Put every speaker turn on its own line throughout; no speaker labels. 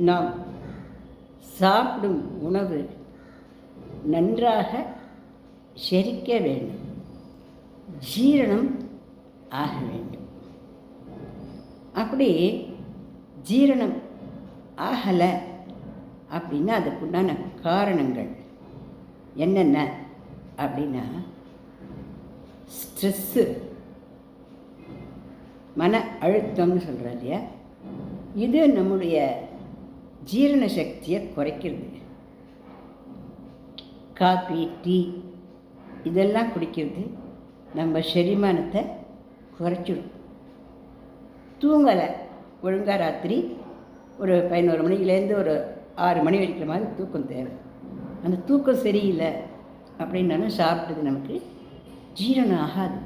நாம் சாப்பிடும் உணவு நன்றாக செரிக்க வேண்டும், ஜீரணம் ஆக வேண்டும். அப்படி ஜீரணம் ஆகலை அப்படின்னா அதுக்குண்டான காரணங்கள் என்னென்ன அப்படின்னா, ஸ்ட்ரெஸ்ஸு, மன அழுத்தம்னு சொல்கிறோம் இல்லையா, இது நம்முடைய ஜீரண சக்தியை குறைக்கிறது. காபி, டீ இதெல்லாம் குடிக்கிறது நம்ம செரிமானத்தை குறைச்சிடும். தூங்கலை ஒழுங்காக ராத்திரி ஒரு 11 மணிலேருந்து ஒரு 6 மணி வரைக்கும் மாதிரி தூக்கம் தேவை. அந்த தூக்கம் சரியில்லை அப்படின்னாலும் சாப்பிட்டது நமக்கு ஜீரணம் ஆகாது.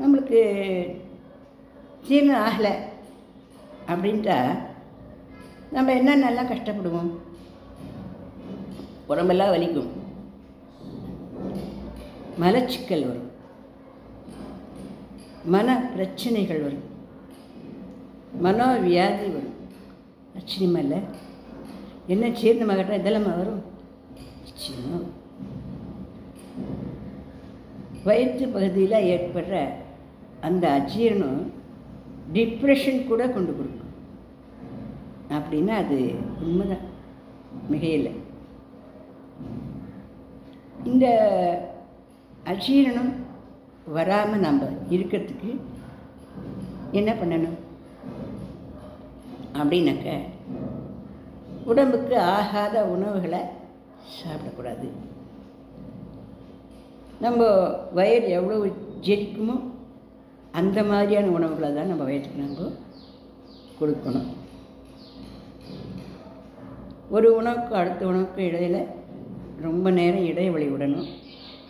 நம்மளுக்கு ஜீரணம் ஆகலை அப்படின்ட்டா நம்ம என்னென்னலாம் கஷ்டப்படுவோம். உடம்பெல்லாம் வலிக்கும், மலச்சிக்கல் வரும், மன பிரச்சனைகள் வரும், மனோவியாதி வரும். ஆச்சரியமா இல்லை? என்ன சேர்ந்த மகட்டா இதெல்லாம் வரும். நிச்சயமாக வயிற்று பகுதியில் ஏற்படுற அந்த அஜீரணம் டிப்ரெஷன் கூட கொண்டு கொடுக்கும். அப்படின்னா அது உண்மைதான், மிகையில்லை. இந்த அஜீரணம் வராமல் நம்ம இருக்கிறதுக்கு என்ன பண்ணணும் அப்படின்னாக்க, உடம்புக்கு ஆகாத உணவுகளை சாப்பிடக்கூடாது. நம்ம வயிறு எவ்வளோ ஜெரிக்குமோ அந்த மாதிரியான உணவுகளை தான் நம்ம வயிற்றுக்கு நம்ம கொடுக்கணும். ஒரு உணவுக்கு அடுத்த உணவுக்கு இடையில் ரொம்ப நேரம் இடைவெளி விடணும்.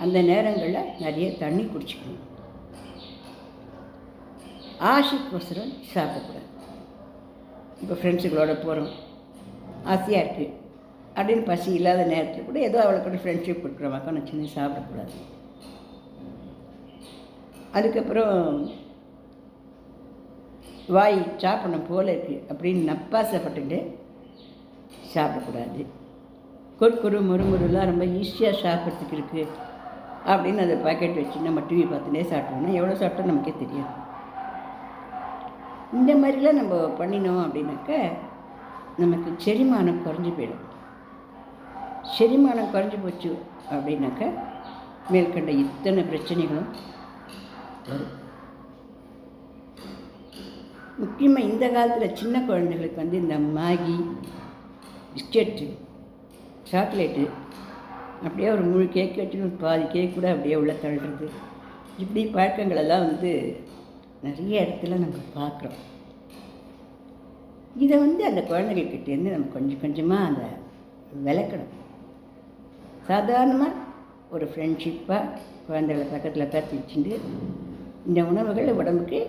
அந்த நேரங்களில் நிறைய தண்ணி குடிச்சிக்கணும். ஆசைக்கோசரம் சாப்பிடக்கூடாது. இப்போ ஃப்ரெண்ட்ஸுகளோட போகிறோம், ஆசையாக இருக்குது அப்படின்னு பசி இல்லாத நேரத்தில் கூட ஏதோ அவளை கூட ஃப்ரெண்ட்ஷிப் கொடுக்குறவாக்கா நினச்சி சாப்பிடக்கூடாது. அதுக்கப்புறம் வாய் சாப்பிடணும் போல இருக்குது அப்படின்னு நப்பாசப்பட்டுட்டு சாப்பிடக்கூடாது. கொறுக்குறு முறுமுறுலாம் ரொம்ப ஈஸியாக சாப்பிட்றதுக்கு இருக்குது அப்படின்னு அதை பாக்கெட் வச்சு நம்ம டிவி பார்த்துட்டே சாப்பிட்டோம்னா எவ்வளோ சாப்பிட்டோம் நமக்கே தெரியாது. இந்த மாதிரிலாம் நம்ம பண்ணினோம் அப்படின்னாக்க நமக்கு செரிமானம் குறைஞ்சி போயிடும். செரிமானம் குறைஞ்சி போச்சு அப்படின்னாக்க மேற்கண்ட இத்தனை பிரச்சனைகளும் வரும். முக்கியமாக இந்த காலத்தில் சின்ன குழந்தைகளுக்கு இந்த மேகி, பிஸ்கெட்டு, சாக்லேட்டு அப்படியே ஒரு முழு கேக் வச்சுன்னு பாதி கேக் கூட அப்படியே உள்ள தள்ளுறது, இப்படி பழக்கங்களெல்லாம் நிறைய இடத்துல நம்ம பார்க்குறோம். இதை அந்த குழந்தைகள்கிட்டேருந்து நம்ம கொஞ்சம் கொஞ்சமாக அந்த விளக்கணும். சாதாரணமாக ஒரு ஃப்ரெண்ட்ஷிப்பாக குழந்தைகளை பக்கத்தில் பார்த்து வச்சுட்டு இந்த உணவுகள் உடம்புக்கு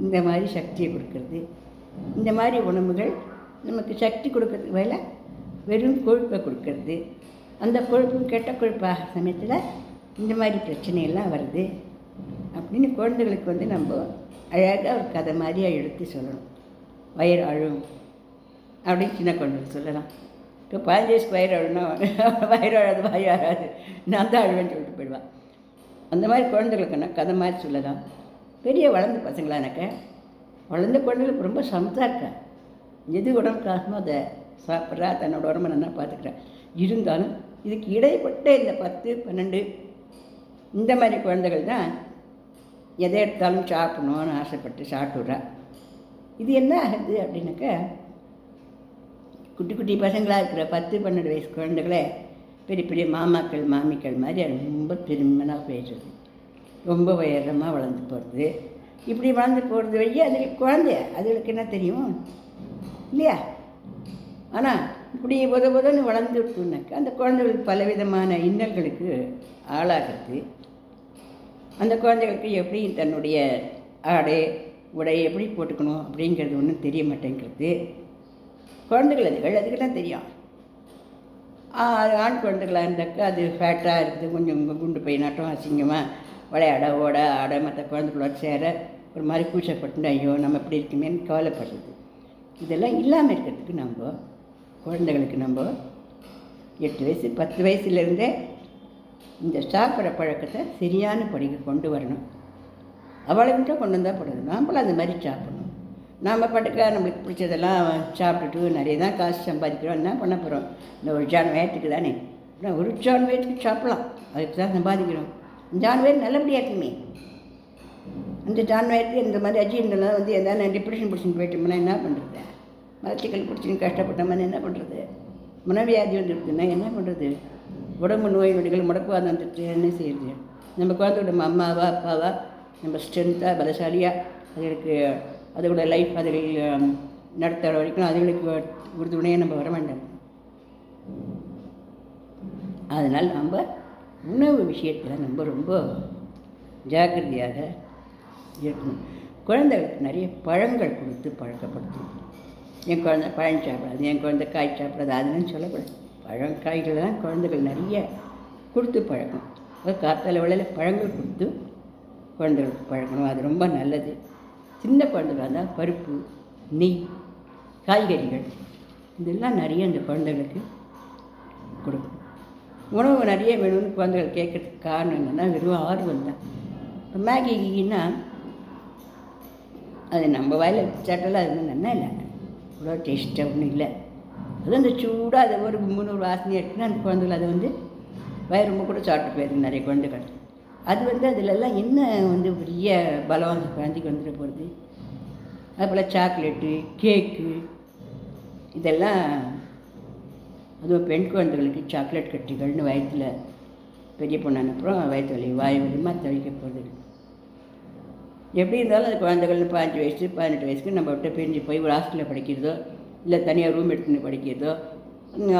இந்த மாதிரி சக்தியை கொடுக்கறது, இந்த மாதிரி உணவுகள் நமக்கு சக்தி கொடுக்கறதுக்கு வேலை வெறும் கொழுப்பை கொடுக்கறது, அந்த கொழுப்பும் கெட்ட கொழுப்பாக சமயத்தில் இந்த மாதிரி பிரச்சனையெல்லாம் வருது அப்படின்னு குழந்தைகளுக்கு நம்ம அழகாக ஒரு கதை மாதிரியாக எடுத்து சொல்லணும். வயிறு அழும் அப்படின்னு சின்ன குழந்தைகள் சொல்லலாம். இப்போ 15 வயசுக்கு வயிறு அழுனா வயிறு அழாது, வாய் அழாது, நான் தான் அழுவேன்னு சொல்லிட்டு போயிடுவான். அந்த மாதிரி குழந்தைகளுக்குன்னா கதை மாதிரி சொல்லலாம். பெரிய வளர்ந்த பசங்களானாக்க வளர்ந்த குழந்தைகளுக்கு ரொம்ப சமத்தாக இருக்கா, எது உடம்புக்காகமோ அதை சாப்பிட்றா, தன்னோட உடம்பை நல்லா பார்த்துக்கிறா. இருந்தாலும் இதுக்கு இடைப்பட்ட இந்த 10, 12 இந்த மாதிரி குழந்தைகள் தான் எதை எடுத்தாலும் சாப்பிடணும்னு ஆசைப்பட்டு சாப்பிட்டுட்றா. இது என்ன ஆகுது அப்படின்னாக்க, குட்டி குட்டி பசங்களாக இருக்கிற 10, 12 வயசு குழந்தைகளே பெரிய பெரிய மாமாக்கள், மாமிக்கள் மாதிரி ரொம்ப பெருமனாக போயிடுறது, ரொம்ப உயரமாக வளர்ந்து போகிறது. இப்படி வளர்ந்து போகிறது வழியே அதுக்கு அதுகளுக்கு என்ன தெரியும் இல்லையா? ஆனால் இப்படி புதன்னு வளர்ந்து விட்டுனாக்கா அந்த குழந்தைகளுக்கு பலவிதமான இன்னல்களுக்கு ஆளாகிறது. அந்த குழந்தைகளுக்கு எப்படி தன்னுடைய ஆடை உடை எப்படி போட்டுக்கணும் அப்படிங்கிறது ஒன்றும் தெரிய மாட்டேங்கிறது. குழந்தைகள் அதுக்கெல்லாம் தெரியும். ஆண் குழந்தைகளாக இருந்தாக்கா அது ஃபேட்டாக இருக்குது, கொஞ்சம் குண்டு பையனாட்டம் அசிங்கமாக விளையாட ஓட ஆட மற்ற குழந்தைகளோட சேர ஒரு மாதிரி கூச்சப்பட்டு ஐயோ நம்ம இப்படி இருக்குமேன்னு கவலைப்படுறது. இதெல்லாம் இல்லாமல் இருக்கிறதுக்கு நம்ம குழந்தைகளுக்கு நம்ம 8 வயசு 10 வயசுலேருந்தே இந்த சாப்பிட்ற பழக்கத்தை சரியான படிக்க கொண்டு வரணும். அவளுக்கிட்ட கொண்டு வந்தால் போடுறது, நாம்பளும் அந்த மாதிரி சாப்பிடணும். நாம் பாட்டுக்க நம்மளுக்கு பிடிச்சதெல்லாம் சாப்பிட்டுட்டு நிறைய தான் காசு சம்பாதிக்கிறோம். என்ன பண்ண போகிறோம்? இந்த ஒரு ஜான் வயத்துக்கு தானே, ஒரு ஜான் வயத்துக்கு சாப்பிட்லாம், அதுக்கு தான் சம்பாதிக்கிறோம். ஜான் வயது நல்லபடியாக இருக்குமே. அந்த ஜான் வயத்துக்கு இந்த மாதிரி அஜீர்ணெல்லாம் வந்து எதாவது டிப்ரெஷன் பிடிச்சின்னு போயிட்டோம்னா என்ன பண்ணுறது? மலச்சிக்கல் பிடிச்சின்னு கஷ்டப்பட்டோம்னா என்ன பண்ணுறது? மனவியாதி வந்துருக்குன்னா என்ன பண்ணுறது? உடம்பு நோய் நொடிகள் முடக்குவாதம் வந்துட்டு என்ன செய்யுது? நம்ம குழந்தையோட அம்மாவா அப்பாவா நம்ம ஸ்ட்ரென்த்தாக பலசாலியாக அதுகளுக்கு அதோட லைஃப் அதுகள் நடத்துகிற வரைக்கும் அதுகளுக்கு உறுதுணையாக நம்ம வர வேண்டாம். அதனால் நம்ம உணவு விஷயத்தில் நம்ம ரொம்ப ஜாக்கிரதையாக இருக்கணும். குழந்தைகளுக்கு நிறைய பழங்கள் கொடுத்து பழக்கப்படுத்தணும். என் குழந்தை பழம் சாப்பிடாது, என் குழந்தை காய் சாப்பிடாது, அதுன்னு சொல்லக்கூடாது. பழம் காய்கள் தான் குழந்தைகள் நிறைய கொடுத்து பழக்கணும். காத்தால வேளையில் பழங்கள் கொடுத்து குழந்தைகளுக்கு பழக்கணும். அது ரொம்ப நல்லது. சின்ன குழந்தைகளாக இருந்தால் பருப்பு, நெய், காய்கறிகள் இதெல்லாம் நிறைய இந்த குழந்தைகளுக்கு கொடுக்கணும். உணவு நிறைய வேணும்னு குழந்தைகள் கேட்குறதுக்கு காரணம் என்னென்னா வெறும் ஆர்வம் தான். இப்போ மேகின்னா அது நம்ம வாயில் சாப்பிட்டாலும் அது நல்லா இல்லை, அவ்வளோ டேஸ்ட்டாக ஒன்றும் இல்லை. அது அந்த சூடாக அதை ஒரு கும்புன்னு ஒரு வாசனையாக இருக்குன்னா அந்த குழந்தைகள் அதை வந்து வயிறு ரொம்ப கூட சாப்பிட்டு போயிருது நிறைய குழந்தைகள். அது வந்து அதிலெல்லாம் என்ன வந்து பெரிய பலம் அந்த குழந்தைக்கு வந்துட போகிறது? அதுபோல் சாக்லேட்டு, கேக்கு இதெல்லாம், அதுவும் பெண் குழந்தைகளுக்கு சாக்லேட் கட்டிகள்னு வயிற்றில் பெரிய பொண்ணான அப்புறம் வயிற்று வலி வாய் வலிமா தவிக்க போகுது. எப்படி இருந்தாலும் அந்த குழந்தைகள் 15 வயசு 18 வயசுக்கு நம்ம விட்டு பிரிஞ்சு போய் ஒரு ஹாஸ்டலில் படிக்கிறதோ இல்லை தனியாக ரூம் எடுத்துன்னு படிக்கிறதோ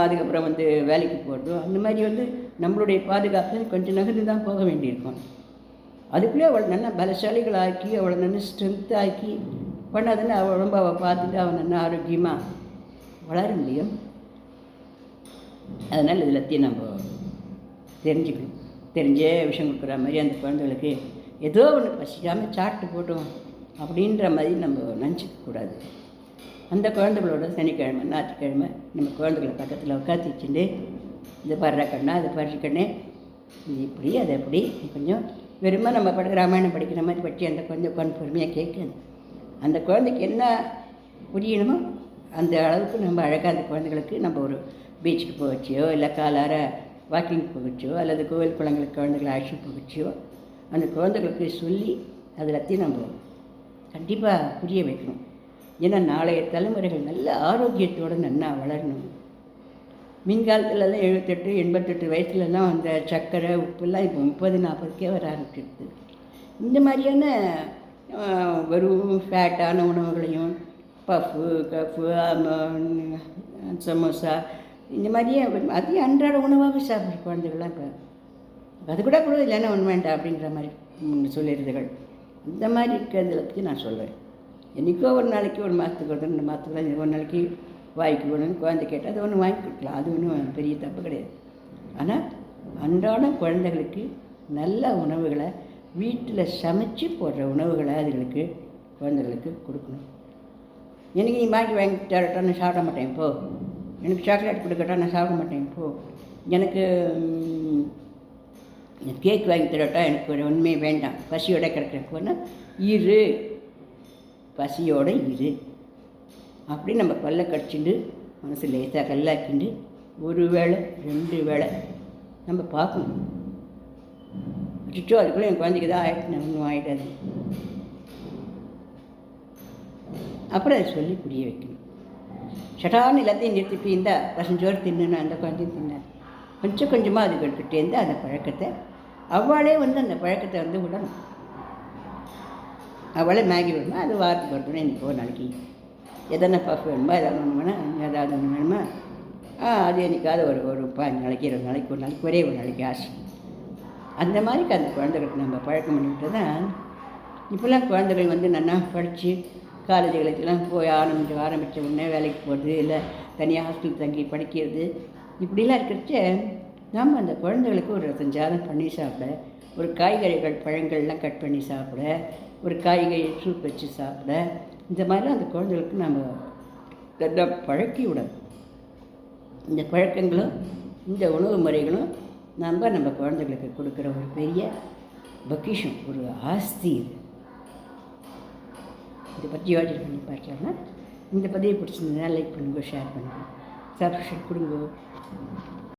அதுக்கப்புறம் வந்து வேலைக்கு போகிறதோ அந்த மாதிரி வந்து நம்மளுடைய பாதுகாப்பு கொஞ்சம் நகர்ந்து தான் போக வேண்டியிருக்கும். அதுக்குள்ளே அவளை நல்லா பலசாலிகளாக்கி அவளை நல்லா ஸ்ட்ரென்த்தாக்கி பண்ணாதுன்னு அவள் ரொம்ப அவள் பார்த்துட்டு அவன் நல்லா ஆரோக்கியமாக வளர முடியும். அதனால் எல்லாத்தையும் நம்ம தெரிஞ்சுக்கணும். தெரிஞ்சே விஷயம் கொடுக்குற மாதிரி அந்த குழந்தைகளுக்கு ஏதோ ஒன்று பசிக்காமல் சாப்பிட்டு போட்டோம் அப்படின்ற மாதிரி நம்ம நினச்சிக்கக்கூடாது. அந்த குழந்தைகளோட சனிக்கிழமை ஞாயிற்றுக்கிழமை நம்ம குழந்தைகளை பக்கத்தில் உட்காந்து வச்சுட்டு இந்த படுற கண்ணா அது படுற கண்ணே இது இப்படி அது எப்படி கொஞ்சம் வெறுமை நம்ம ராமாயணம் படிக்கிற மாதிரி பற்றி அந்த கொஞ்சம் உட்காந்து பொறுமையாக கேட்குது. அந்த குழந்தைக்கு என்ன புரியணுமோ அந்த அளவுக்கு நம்ம அழகாக அந்த குழந்தைகளுக்கு நம்ம ஒரு பீச்சுக்கு போக வச்சியோ இல்லை காலார வாக்கிங் போக வச்சோ அல்லது கோவில் குளங்களுக்கு குழந்தைகளை அழைச்சி போக வச்சியோ அந்த குழந்தைகளுக்கு சொல்லி அதிலத்தையும் நம்ம கண்டிப்பாக புரிய வைக்கணும். ஏன்னா நாளைய தலைமுறைகள் நல்ல ஆரோக்கியத்தோடு நல்லா வளரணும். மின்காலத்துலலாம் 78 88 வயசுலலாம் அந்த சர்க்கரை உப்புலாம் இப்போ 30-40க்கே வர ஆரம்பிச்சிருது. இந்த மாதிரியான வெறும் ஃபேட்டான உணவுகளையும் பஃப்பு கஃப்பு சமோசா இந்த மாதிரியே அதையும் அன்றாட உணவாகவே சாப்பிட்ற குழந்தைகள்லாம் இப்போ அது கூட இல்லைன்னா ஒன்று வேண்டாம் அப்படிங்கிற மாதிரி சொல்லிடுதுகள். இந்த மாதிரி இருக்கிறதுல பற்றி நான் சொல்கிறேன். என்றைக்கோ ஒரு நாளைக்கு ஒரு மாதத்துக்கு ஒரு 2 மாதத்துக்கு ஒரு நாளைக்கு வாய்க்கு வேணும்னு குழந்தை கேட்டால் அது ஒன்று வாங்கி கொடுக்கலாம், அது ஒன்றும் பெரிய தப்பு கிடையாது. ஆனால் அன்றாடம் குழந்தைகளுக்கு நல்ல உணவுகளை வீட்டில் சமைச்சு போடுற உணவுகளை அதுகளுக்கு குழந்தைகளுக்கு கொடுக்கணும். எனக்கு நீ வாங்கி தரட்டா நான் சாப்பிட மாட்டேன் இப்போ, எனக்கு சாக்லேட் கொடுக்கட்டா நான் சாப்பிட மாட்டேன் இப்போ, எனக்கு கேக் வாங்கி தரட்டா எனக்கு ஒரு உண்மையே வேண்டாம், பசியோட கிடக்கிறப்போனா இரு, பசியோடு இரு அப்படி நம்ம பல்ல கடிச்சுட்டு மனசு லேசாக கல்லாக்கிண்டு ஒரு வேளை 2 வேளை நம்ம பார்க்கணும். அச்சோ அதுக்குள்ளே என் குழந்தைக்கு தான் ஆகிடுச்சு, நான் ஒன்றும் ஆகிடாது. அப்புறம் அதை சொல்லி புரிய வைக்கணும். சட்டான்னு எல்லாத்தையும் நிறுத்திட்டு இருந்தால் பசஞ்சோறு தின்னு அந்த குழந்தையும் தின்னார். கொஞ்சம் கொஞ்சமாக அதுக்கிட்டேருந்து அந்த பழக்கத்தை அவளே வந்து அந்த பழக்கத்தை வந்து விடணும். அவளே மேகி வேணுமா அது வாரத்துக்கு வரணும், இன்றைக்கி ஒரு நாளைக்கு எதனா பஃப் வேணுமா ஏதாவது ஒன்று வேணும், ஏதாவது ஒன்று வேணுமா அது என்றைக்காவது ஒரு 15 நாளைக்கு 20 நாளைக்கு ஒரு நாளைக்கு ஒரே ஒரு நாளைக்கு ஆசை. அந்த மாதிரி அந்த குழந்தைகளுக்கு நம்ம பழக்கம் பண்ணிவிட்டு தான் இப்போல்லாம் குழந்தைகள் வந்து நல்லா படித்து காலேஜுகளுக்கெல்லாம் போய் ஆரம்பித்த உடனே வேலைக்கு போகிறது இல்லை தனியாக ஹாஸ்டல் தங்கி படிக்கிறது இப்படிலாம் இருக்கிறச்ச நம்ம அந்த குழந்தைகளுக்கு ஒரு ரசஞ்சாதம் பண்ணி சாப்பிட, ஒரு காய்கறிகள் பழங்கள்லாம் கட் பண்ணி சாப்பிட, ஒரு காய்கறி சூப் வச்சு சாப்பிட, இந்த மாதிரிலாம் அந்த குழந்தைகளுக்கு நம்ம நல்லா பழக்கி விடணும். இந்த பழக்கங்களும் இந்த உணவு முறைகளும் நம்ம குழந்தைகளுக்கு கொடுக்குற ஒரு பெரிய பொக்கிஷம், ஒரு ஆஸ்தி இது. இதை பற்றி யோசனை பண்ணி பார்க்கலாம்னா இந்த பதிவை பிடிச்சிருந்ததுனா லைக் பண்ணுங்க, ஷேர் பண்ணுங்கள், சப்ஸ்கிரைப் கொடுங்க.